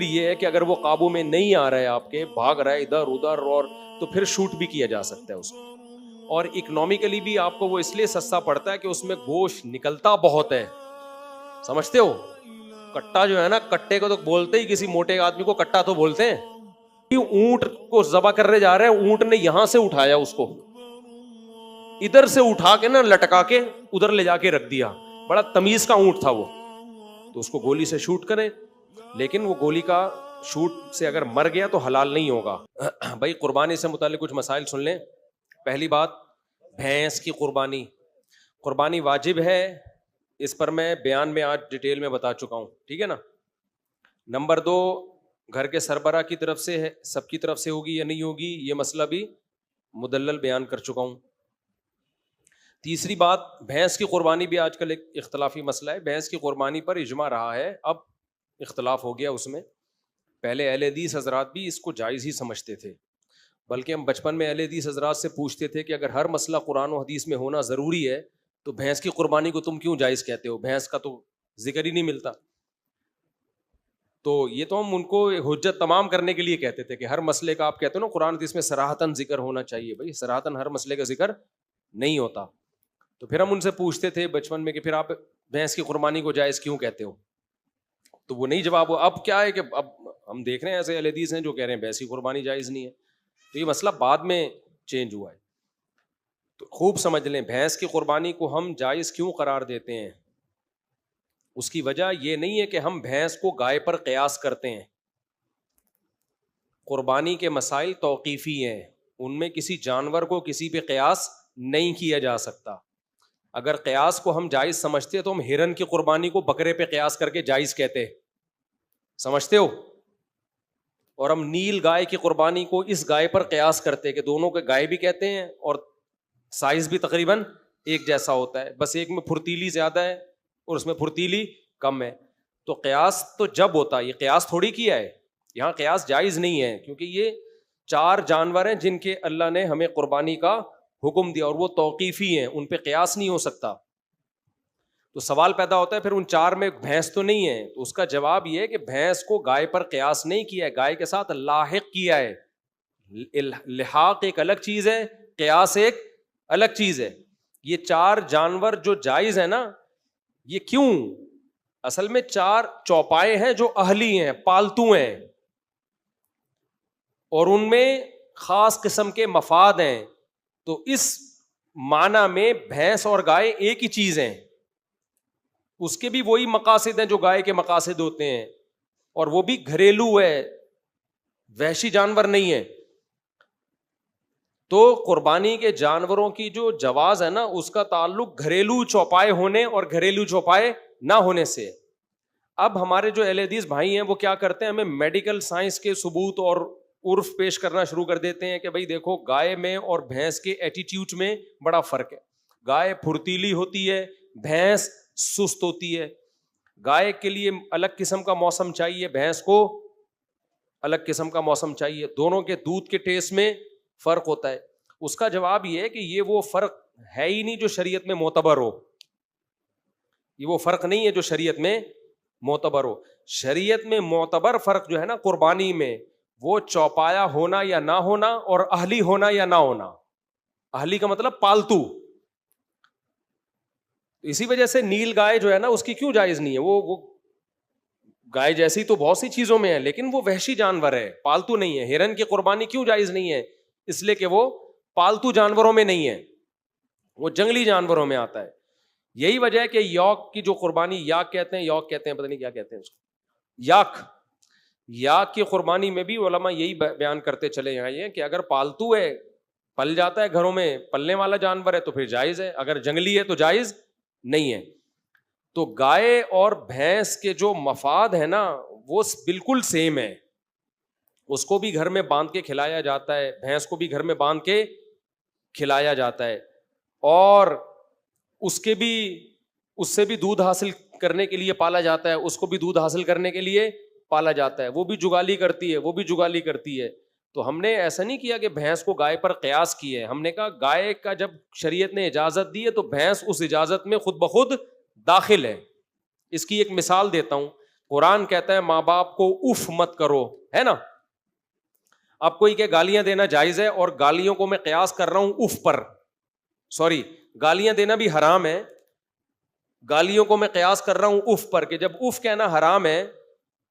یہ ہے کہ اگر وہ قابو میں نہیں آ رہا ہے آپ کے، بھاگ رہا ہے ادھر ادھر، اور تو پھر شوٹ بھی کیا جا سکتا ہے اس کو. اور اکنومیکلی بھی آپ کو وہ اس لیے سستا پڑتا ہے کہ اس میں گوشت نکلتا بہت ہے. سمجھتے ہو؟ کٹا جو ہے نا، کٹے کو تو بولتے ہی کسی موٹے آدمی کو کٹا تو بولتے ہیں. اونٹ کو ذبح کرنے جا رہے ہیں، اونٹ نے یہاں سے اٹھایا اس کو، ادھر سے اٹھا کے نا لٹکا کے ادھر لے جا کے رکھ دیا. بڑا تمیز کا اونٹ تھا وہ، تو اس کو گولی سے شوٹ کریں، لیکن وہ گولی کا شوٹ سے اگر مر گیا تو حلال نہیں ہوگا. بھائی قربانی سے متعلق کچھ مسائل سن لیں. پہلی بات، بھینس کی قربانی. قربانی واجب ہے، اس پر میں بیان میں آج ڈیٹیل میں بتا چکا ہوں، ٹھیک ہے نا. نمبر 2، گھر کے سربراہ کی طرف سے ہے، سب کی طرف سے ہوگی یا نہیں ہوگی، یہ مسئلہ بھی مدلل بیان کر چکا ہوں. تیسری بات، بھینس کی قربانی بھی آج کل ایک اختلافی مسئلہ ہے. بھینس کی قربانی پر اجماع رہا ہے، اب اختلاف ہو گیا اس میں. پہلے اہل حدیث حضرات بھی اس کو جائز ہی سمجھتے تھے، بلکہ ہم بچپن میں اہل حدیث حضرات سے پوچھتے تھے کہ اگر ہر مسئلہ قرآن و حدیث میں ہونا ضروری ہے تو بھینس کی قربانی کو تم کیوں جائز کہتے ہو؟ بھینس کا تو ذکر ہی نہیں ملتا. تو یہ تو ہم ان کو حجت تمام کرنے کے لیے کہتے تھے کہ ہر مسئلے کا آپ کہتے ہو نا قرآن حدیث میں صراحتاً ذکر ہونا چاہیے. بھائی صراحتاً ہر مسئلے کا ذکر نہیں ہوتا. تو پھر ہم ان سے پوچھتے تھے بچپن میں کہ پھر آپ بھینس کی قربانی کو جائز کیوں کہتے ہو؟ تو وہ نہیں جواب ہوا. اب کیا ہے کہ اب ہم دیکھ رہے ہیں ایسے اہل حدیث ہیں جو کہہ رہے ہیں بھینس کی قربانی جائز نہیں ہے. تو یہ مسئلہ بعد میں چینج ہوا ہے. تو خوب سمجھ لیں، بھینس کی قربانی کو ہم جائز کیوں قرار دیتے ہیں. اس کی وجہ یہ نہیں ہے کہ ہم بھینس کو گائے پر قیاس کرتے ہیں. قربانی کے مسائل توقیفی ہیں، ان میں کسی جانور کو کسی پہ قیاس نہیں کیا جا سکتا. اگر قیاس کو ہم جائز سمجھتے تو ہم ہرن کی قربانی کو بکرے پہ قیاس کر کے جائز کہتے. سمجھتے ہو؟ اور ہم نیل گائے کی قربانی کو اس گائے پر قیاس کرتے کہ دونوں کے گائے بھی کہتے ہیں اور سائز بھی تقریباً ایک جیسا ہوتا ہے، بس ایک میں پھرتیلی زیادہ ہے اور اس میں پھرتیلی کم ہے. تو قیاس تو جب ہوتا ہے، یہ قیاس تھوڑی کیا ہے، یہاں قیاس جائز نہیں ہے، کیونکہ یہ 4 جانور ہیں جن کے اللہ نے ہمیں قربانی کا حکم دیا اور وہ توقیفی ہیں، ان پہ قیاس نہیں ہو سکتا. تو سوال پیدا ہوتا ہے پھر ان 4 میں بھینس تو نہیں ہے. تو اس کا جواب یہ ہے کہ بھینس کو گائے پر قیاس نہیں کیا ہے، گائے کے ساتھ لاحق کیا ہے. لحاق ایک الگ چیز ہے، قیاس ایک الگ چیز ہے. یہ 4 جانور جو جائز ہے نا، یہ کیوں؟ اصل میں 4 چوپائے ہیں جو اہلی ہیں، پالتو ہیں، اور ان میں خاص قسم کے مفاد ہیں. تو اس معنی میں بھینس اور گائے ایک ہی چیز ہیں، اس کے بھی وہی مقاصد ہیں جو گائے کے مقاصد ہوتے ہیں، اور وہ بھی گھریلو ہے، وحشی جانور نہیں ہے. تو قربانی کے جانوروں کی جو جواز ہے نا، اس کا تعلق گھریلو چوپائے ہونے اور گھریلو چوپائے نہ ہونے سے. اب ہمارے جو اہل حدیث بھائی ہیں وہ کیا کرتے ہیں، ہمیں میڈیکل سائنس کے ثبوت اور عرف پیش کرنا شروع کر دیتے ہیں کہ بھائی دیکھو گائے میں اور بھینس کے ایٹیٹیوڈ میں بڑا فرق ہے. گائے پھرتیلی ہوتی ہے، بھینس سست ہوتی ہے. گائے کے لیے الگ قسم کا موسم چاہیے، بھینس کو الگ قسم کا موسم چاہیے. دونوں کے دودھ کے ٹیسٹ میں فرق ہوتا ہے. اس کا جواب یہ ہے کہ یہ وہ فرق ہے ہی نہیں جو شریعت میں معتبر ہو. یہ وہ فرق نہیں ہے جو شریعت میں معتبر ہو. شریعت میں معتبر فرق جو ہے نا قربانی میں، وہ چوپایا ہونا یا نہ ہونا اور اہلی ہونا یا نہ ہونا. اہلی کا مطلب پالتو. اسی وجہ سے نیل گائے جو ہے نا اس کی کیوں جائز نہیں ہے؟ وہ گائے جیسی تو بہت سی چیزوں میں ہے، لیکن وہ وحشی جانور ہے، پالتو نہیں ہے. ہرن کی قربانی کیوں جائز نہیں ہے؟ اس لیے کہ وہ پالتو جانوروں میں نہیں ہے، وہ جنگلی جانوروں میں آتا ہے. یہی وجہ ہے کہ یوک کی جو قربانی، یاک کہتے ہیں، یوک کہتے ہیں، پتہ نہیں کیا کہتے ہیں اس کو، یاک کی قربانی میں بھی علماء یہی بیان کرتے چلے آئے کہ اگر پالتو ہے، پل جاتا ہے گھروں میں، پلنے والا جانور ہے تو پھر جائز ہے، اگر جنگلی ہے تو جائز نہیں ہے. تو گائے اور بھینس کے جو مفاد ہے نا وہ بالکل سیم ہے. اس کو بھی گھر میں باندھ کے کھلایا جاتا ہے، بھینس کو بھی گھر میں باندھ کے کھلایا جاتا ہے، اور اس سے بھی دودھ حاصل کرنے کے لیے پالا جاتا ہے، اس کو بھی دودھ حاصل کرنے کے لیے پالا جاتا ہے. وہ بھی جگالی کرتی ہے، وہ بھی جگالی کرتی ہے. تو ہم نے ایسا نہیں کیا کہ بھینس کو گائے پر قیاس کی ہے. ہم نے کہا گائے کا جب شریعت نے اجازت دی ہے تو بھینس اس اجازت میں خود بخود داخل ہے. اس کی ایک مثال دیتا ہوں. قرآن کہتا ہے ماں باپ کو اف مت کرو، ہے نا. اب کوئی کہ گالیاں دینا جائز ہے، اور گالیوں کو میں قیاس کر رہا ہوں اف پر. سوری، گالیاں دینا بھی حرام ہے، گالیوں کو میں قیاس کر رہا ہوں اف پر، کہ جب اف کہنا حرام ہے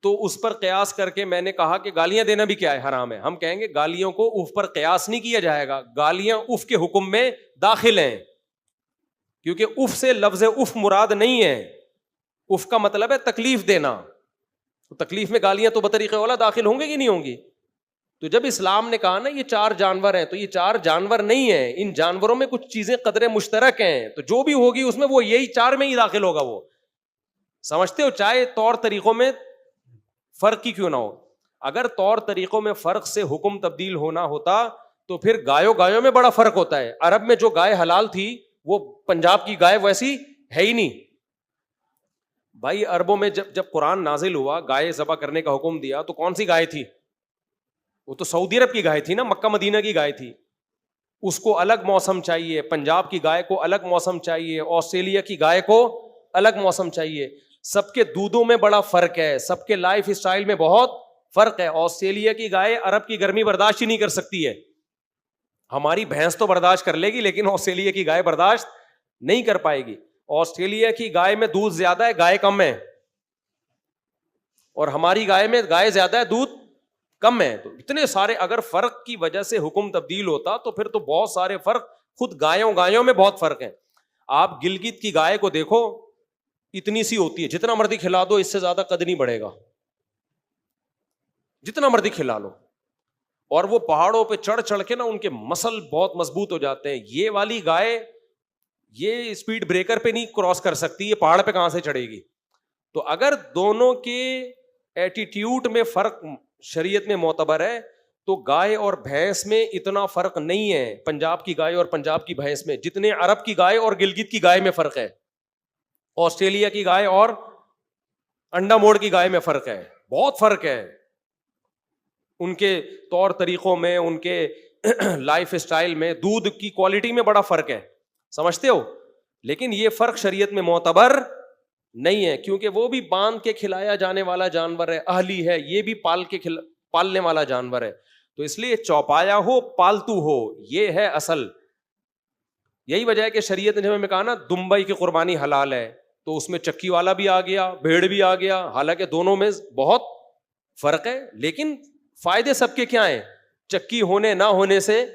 تو اس پر قیاس کر کے میں نے کہا کہ گالیاں دینا بھی کیا ہے، حرام ہے. ہم کہیں گے گالیوں کو اف پر قیاس نہیں کیا جائے گا، گالیاں اف کے حکم میں داخل ہیں، کیونکہ اف سے لفظ اف مراد نہیں ہے. اف کا مطلب ہے تکلیف دینا، تو تکلیف میں گالیاں تو بطریقہ اولا داخل ہوں گے کہ نہیں ہوں گی. تو جب اسلام نے کہا نا یہ 4 جانور ہیں، تو یہ 4 جانور نہیں ہیں، ان جانوروں میں کچھ چیزیں قدرے مشترک ہیں، تو جو بھی ہوگی اس میں وہ یہی 4 میں ہی داخل ہوگا. وہ سمجھتے ہو، چاہے طور طریقوں میں فرق ہی کیوں نہ ہو. اگر طور طریقوں میں فرق سے حکم تبدیل ہونا ہوتا تو پھر گایوں میں بڑا فرق ہوتا ہے. عرب میں جو گائے حلال تھی وہ پنجاب کی گائے ویسی ہے ہی نہیں بھائی. عربوں میں جب قرآن نازل ہوا، گائے ذبح کرنے کا حکم دیا، تو کون سی گائے تھی؟ وہ تو سعودی عرب کی گائے تھی نا، مکہ مدینہ کی گائے تھی. اس کو الگ موسم چاہیے، پنجاب کی گائے کو الگ موسم چاہیے، آسٹریلیا کی گائے کو الگ موسم چاہیے. سب کے دودھوں میں بڑا فرق ہے، سب کے لائف اسٹائل میں بہت فرق ہے. آسٹریلیا کی گائے عرب کی گرمی برداشت ہی نہیں کر سکتی ہے. ہماری بھینس تو برداشت کر لے گی، لیکن آسٹریلیا کی گائے برداشت نہیں کر پائے گی. آسٹریلیا کی گائے میں دودھ زیادہ ہے، گائے کم ہے، اور ہماری گائے میں گائے زیادہ ہے، دودھ کم ہے. تو اتنے سارے اگر فرق کی وجہ سے حکم تبدیل ہوتا تو پھر تو بہت سارے فرق، خود گایوں میں بہت فرق ہے. آپ گلگت کی گائے کو دیکھو، اتنی سی ہوتی ہے، جتنا مرضی کھلا دو اس سے زیادہ قد نہیں بڑھے گا، جتنا مرضی کھلا لو. اور وہ پہاڑوں پہ چڑھ کے نا ان کے مسل بہت مضبوط ہو جاتے ہیں. یہ والی گائے یہ اسپیڈ بریکر پہ نہیں کراس کر سکتی، یہ پہاڑ پہ کہاں سے چڑھے گی. تو اگر دونوں کے ایٹیٹیوڈ میں فرق شریعت میں معتبر ہے تو گائے اور بھینس میں اتنا فرق نہیں ہے، پنجاب کی گائے اور پنجاب کی بھینس میں، جتنے عرب کی گائے اور گلگت کی گائے میں فرق ہے، آسٹریلیا کی گائے اور انڈا موڑ کی گائے میں فرق ہے. بہت فرق ہے ان کے طور طریقوں میں، ان کے لائف اسٹائل میں، دودھ کی کوالٹی میں بڑا فرق ہے، سمجھتے ہو. لیکن یہ فرق شریعت میں معتبر نہیں ہے، کیونکہ وہ بھی باندھ کے کھلایا جانے والا جانور ہے، اہلی ہے، یہ بھی پالنے والا جانور ہے. تو اس لیے چوپایا ہو پالتو ہو، یہ ہے اصل. یہی وجہ ہے کہ شریعت نے ہمیں کہا نا دمبئی کی قربانی حلال ہے، تو اس میں چکی والا بھی آ گیا، بھیڑ بھی آ گیا. حالانکہ دونوں میں بہت فرق ہے، لیکن فائدے سب کے کیا ہیں. چکی ہونے نہ ہونے سے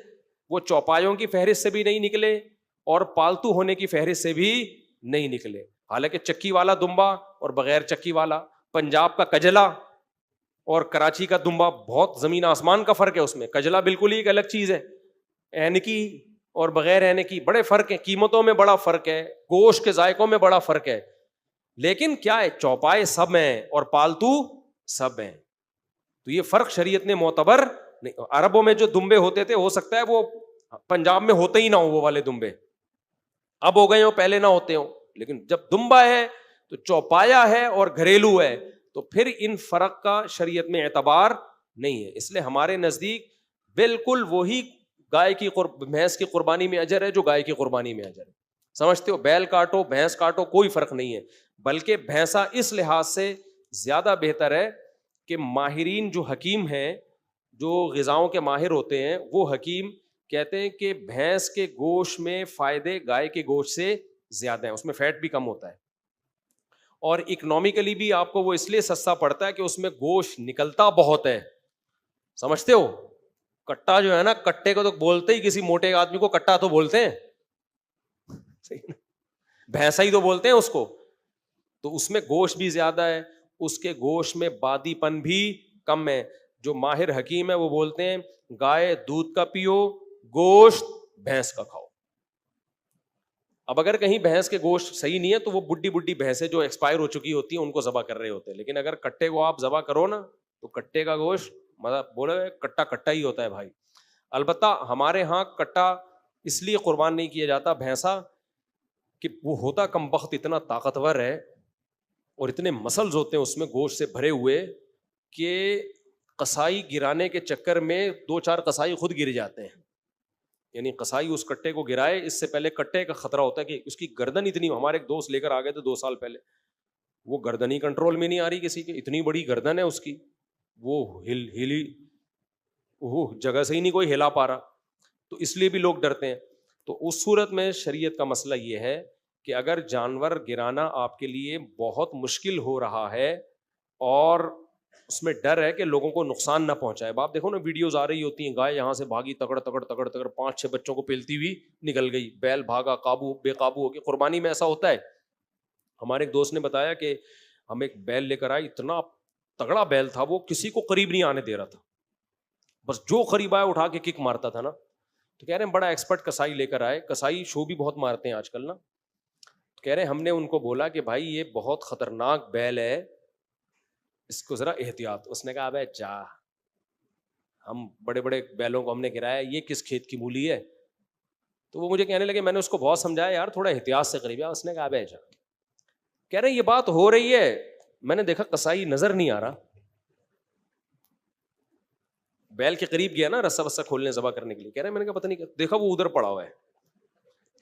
وہ چوپایوں کی فہرست سے بھی نہیں نکلے اور پالتو ہونے کی فہرست سے بھی نہیں نکلے. حالانکہ چکی والا دمبا اور بغیر چکی والا، پنجاب کا کجلا اور کراچی کا دمبا بہت زمین آسمان کا فرق ہے. اس میں کجلا بالکل ہی ایک الگ چیز ہے، اینکی اور بغیر اینکی بڑے فرق ہیں، قیمتوں میں بڑا فرق ہے، گوشت کے ذائقوں میں بڑا فرق ہے. لیکن کیا ہے، چوپائے سب ہیں اور پالتو سب ہیں. تو یہ فرق شریعت نے معتبر نہیں. عربوں میں جو دمبے ہوتے تھے ہو سکتا ہے وہ پنجاب میں ہوتے ہی نہ ہو، وہ والے دمبے اب ہو گئے ہوں، پہلے نہ ہوتے ہوں. لیکن جب دمبا ہے تو چوپایا ہے اور گھریلو ہے، تو پھر ان فرق کا شریعت میں اعتبار نہیں ہے. اس لیے ہمارے نزدیک بالکل وہی گائے کی بھینس کی قربانی میں اجر ہے جو گائے کی قربانی میں اجر ہے. سمجھتے ہو، بیل کاٹو بھینس کاٹو کوئی فرق نہیں ہے. بلکہ بھینسا اس لحاظ سے زیادہ بہتر ہے کہ ماہرین جو حکیم ہیں، جو غذاؤں کے ماہر ہوتے ہیں، وہ حکیم کہتے ہیں کہ بھینس کے گوشت میں فائدے گائے کے گوشت سے زیادہ ہیں، اس میں فیٹ بھی کم ہوتا ہے، اور اکنامکلی بھی آپ کو وہ اس لیے سستا پڑتا ہے کہ اس میں گوشت نکلتا بہت ہے. سمجھتے ہو، کٹا جو ہے نا، کٹے کو تو بولتے ہی، کسی موٹے آدمی کو کٹا تو بولتے ہیں، بھینسا ہی تو بولتے ہیں اس کو. تو اس میں گوشت بھی زیادہ ہے، اس کے گوشت میں بادی پن بھی کم ہے. جو ماہر حکیم ہے وہ بولتے ہیں گائے دودھ کا پیو، گوشت بھینس کا کھاؤ. اب اگر کہیں بھینس کے گوشت صحیح نہیں ہے تو وہ بڈی بھینسیں جو ایکسپائر ہو چکی ہوتی ہیں ان کو ذبح کر رہے ہوتے ہیں. لیکن اگر کٹے کو آپ ذبح کرو نا تو کٹے کا گوشت مطلب بولے کٹا کٹا ہی ہوتا ہے بھائی. البتہ ہمارے ہاں کٹا اس لیے قربان نہیں کیا جاتا بھینسا کہ وہ ہوتا کم بخت اتنا طاقتور ہے اور اتنے مسلز ہوتے ہیں اس میں گوشت سے بھرے ہوئے کہ قصائی گرانے کے چکر میں 2-4 قصائی خود گر جاتے ہیں. یعنی قصائی اس کٹے کو گرائے اس سے پہلے کٹے کا خطرہ ہوتا ہے کہ اس کی گردن اتنی. ہمارے ایک دوست لے کر آ گئے تھے 2 سال پہلے، وہ گردن ہی کنٹرول میں نہیں آ رہی کسی کے, اتنی بڑی گردن ہے اس کی, وہ ہلی وہ جگہ سے ہی نہیں کوئی ہلا پا رہا, تو اس لیے بھی لوگ ڈرتے ہیں. تو اس صورت میں شریعت کا مسئلہ یہ ہے کہ اگر جانور گرانا آپ کے لیے بہت مشکل ہو رہا ہے اور اس میں ڈر ہے کہ لوگوں کو نقصان نہ پہنچائے, آپ دیکھو نا ویڈیوز آ رہی ہوتی ہیں, گائے یہاں سے بھاگی تگڑ تگڑ تگڑ تگڑ 5-6 بچوں کو پیلتی ہوئی نکل گئی, بیل بھاگا بے قابو ہو کے. قربانی میں ایسا ہوتا ہے. ہمارے ایک دوست نے بتایا کہ ہم ایک بیل لے کر آئے, اتنا تگڑا بیل تھا وہ کسی کو قریب نہیں آنے دے رہا تھا, بس جو قریب آیا اٹھا کے کک مارتا تھا نا. تو کہہ رہے ہیں بڑا ایکسپرٹ کسائی لے کر آئے, کسائی شو بھی بہت مارتے ہیں آج کل نا. کہہ رہے ہیں ہم نے ان کو بولا کہ بھائی یہ بہت خطرناک بیل ہے, اس کو ذرا احتیاط. اس نے کہا ابے جا, ہم بڑے بڑے بیلوں کو ہم نے گرایا, یہ کس کھیت کی مولی ہے. تو وہ مجھے کہنے لگے میں نے اس کو بہت سمجھایا یار تھوڑا احتیاط سے قریب ہے. اس نے کہا ابے جا. کہہ رہے ہیں یہ بات ہو رہی ہے, میں نے دیکھا کسائی نظر نہیں آ رہا, بیل کے قریب گیا نا رسا وسا کھولنے ذبح کرنے کے لیے. کہہ رہے ہیں میں نے کہا پتہ نہیں, دیکھا وہ ادھر پڑا ہوا ہے.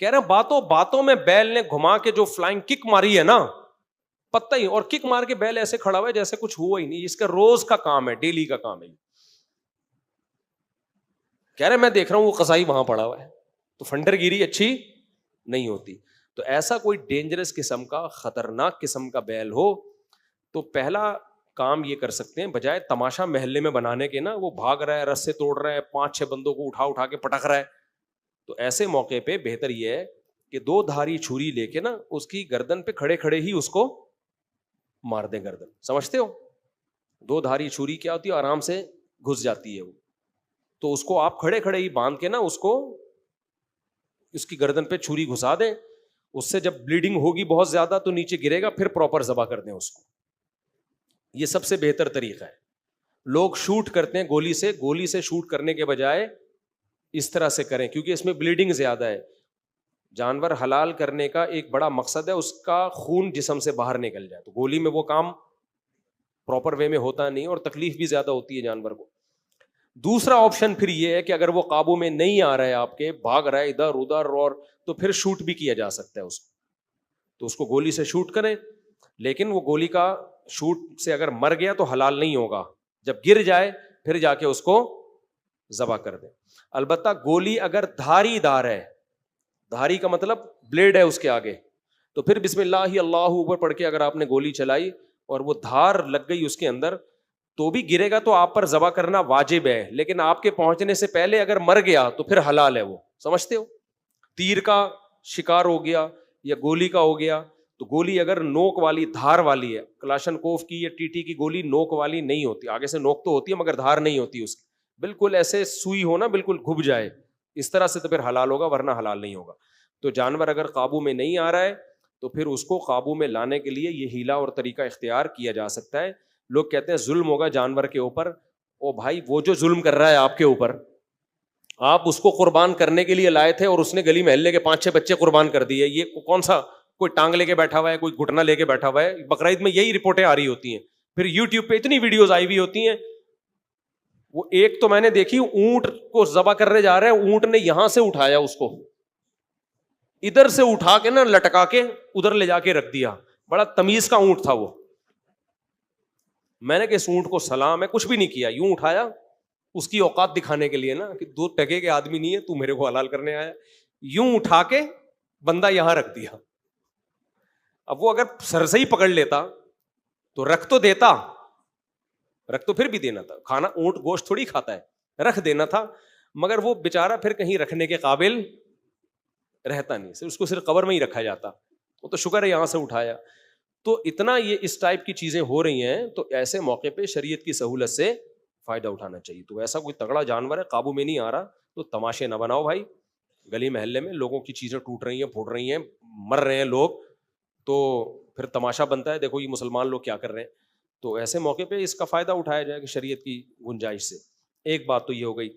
کہہ رہے ہیں باتوں باتوں میں بیل نے گھما کے جو فلائنگ کک ماری ہے نا, پتہ ہی, اور کک مار کے بیل ایسے کھڑا ہوا ہے جیسے کچھ ہوا ہی نہیں. اس کا روز کا کام ہے, ڈیلی کا کام ہے. کہہ رہے میں دیکھ رہا ہوں وہ قصائی وہاں پڑا ہوا ہے. تو فنڈر گیری اچھی نہیں ہوتی. تو ایسا کوئی ڈینجرس قسم کا خطرناک قسم کا بیل ہو تو پہلا کام یہ کر سکتے ہیں, بجائے تماشا محلے میں بنانے کے نا, وہ بھاگ رہا ہے, رسے توڑ رہا ہے, 5-6 بندوں کو اٹھا کے پٹک رہا ہے, تو ایسے موقع پہ بہتر یہ ہے کہ 2 دھاری چھری لے کے نا اس کی گردن پہ کھڑے کھڑے ہی اس کو مار دیں گردن. سمجھتے ہو 2 دھاری چھری کیا ہوتی ہے, آرام سے گھس جاتی ہے وہ. تو اس کو آپ کھڑے کھڑے ہی باندھ کے نا اس کو اس کی گردن پہ چھری گھسا دیں. اس سے جب بلیڈنگ ہوگی بہت زیادہ تو نیچے گرے گا, پھر پراپر ذبح کر دیں اس کو. یہ سب سے بہتر طریقہ ہے. لوگ شوٹ کرتے ہیں گولی سے شوٹ کرنے کے بجائے اس طرح سے کریں, کیونکہ اس میں بلیڈنگ زیادہ ہے. جانور حلال کرنے کا ایک بڑا مقصد ہے اس کا خون جسم سے باہر نکل جائے, تو گولی میں وہ کام پراپر وے میں ہوتا نہیں اور تکلیف بھی زیادہ ہوتی ہے جانور کو. دوسرا آپشن پھر یہ ہے کہ اگر وہ قابو میں نہیں آ رہا ہے آپ کے, بھاگ رہا ہے ادھر ادھر, اور تو پھر شوٹ بھی کیا جا سکتا ہے اس کو. تو اس کو گولی سے شوٹ کریں, لیکن وہ گولی کا شوٹ سے اگر مر گیا تو حلال نہیں ہوگا. جب گر جائے پھر جا کے اس کو ذبح کر دیں. البتہ گولی اگر دھاری دار ہے, دھاری کا مطلب بلیڈ ہے اس کے آگے, تو پھر بسم اللہ اللہ اوپر پڑھ کے اگر آپ نے گولی چلائی اور وہ دھار لگ گئی اس کے اندر, تو بھی گرے گا تو آپ پر ذبح کرنا واجب ہے. لیکن آپ کے پہنچنے سے پہلے اگر مر گیا تو پھر حلال ہے وہ. سمجھتے ہو, تیر کا شکار ہو گیا یا گولی کا ہو گیا, تو گولی اگر نوک والی دھار والی ہے, کلاشن کوف کی یا ٹی کی گولی نوک والی نہیں ہوتی, آگے سے نوک تو ہوتی ہے مگر دھار نہیں ہوتی اس کی, بالکل ایسے سوئی ہو نا, بالکل گھب جائے اس طرح سے, تو پھر حلال ہوگا, ورنہ حلال نہیں ہوگا. تو جانور اگر قابو میں نہیں آ رہا ہے تو پھر اس کو قابو میں لانے کے لیے یہ ہیلا اور طریقہ اختیار کیا جا سکتا ہے. لوگ کہتے ہیں ظلم ہوگا جانور کے اوپر. او بھائی, وہ جو ظلم کر رہا ہے آپ کے اوپر, آپ اس کو قربان کرنے کے لیے لائے تھے اور اس نے گلی محلے کے 5-6 بچے قربان کر دیے. یہ کون سا کوئی ٹانگ لے کے بیٹھا ہوا ہے, کوئی گھٹنا لے کے بیٹھا ہوا ہے. بقرعید میں یہی رپورٹیں آ رہی ہوتی ہیں, پھر یوٹیوب پہ اتنی ویڈیوز آئی ہوئی ہوتی ہیں. وہ ایک تو میں نے دیکھی, اونٹ کو ذبح کرنے جا رہے ہیں, اونٹ نے یہاں سے اٹھایا اس کو, ادھر سے اٹھا کے نا لٹکا کے ادھر لے جا کے رکھ دیا. بڑا تمیز کا اونٹ تھا وہ. میں نے کہ اس اونٹ کو سلام ہے, کچھ بھی نہیں کیا, یوں اٹھایا اس کی اوقات دکھانے کے لیے نا, کہ 2 ٹکے کے آدمی نہیں ہے, تو میرے کو حلال کرنے آیا. یوں اٹھا کے بندہ یہاں رکھ دیا. اب وہ اگر سر سے ہی پکڑ لیتا تو رکھ تو دیتا, رکھ تو پھر بھی دینا تھا, کھانا اونٹ گوشت تھوڑی کھاتا ہے, رکھ دینا تھا. مگر وہ بیچارہ پھر کہیں رکھنے کے قابل رہتا نہیں, اس کو صرف قبر میں ہی رکھا جاتا. وہ تو شکر ہے یہاں سے اٹھایا. تو اتنا یہ اس ٹائپ کی چیزیں ہو رہی ہیں, تو ایسے موقع پہ شریعت کی سہولت سے فائدہ اٹھانا چاہیے. تو ایسا کوئی تگڑا جانور ہے قابو میں نہیں آ رہا تو تماشے نہ بناؤ بھائی. گلی محلے میں لوگوں کی چیزیں ٹوٹ رہی ہیں, پھوٹ رہی ہیں, مر رہے ہیں لوگ, تو پھر تماشا بنتا ہے, دیکھو یہ مسلمان لوگ کیا کر رہے ہیں. تو ایسے موقع پہ اس کا فائدہ اٹھایا جائے کہ شریعت کی گنجائش سے. ایک بات تو یہ ہو گئی.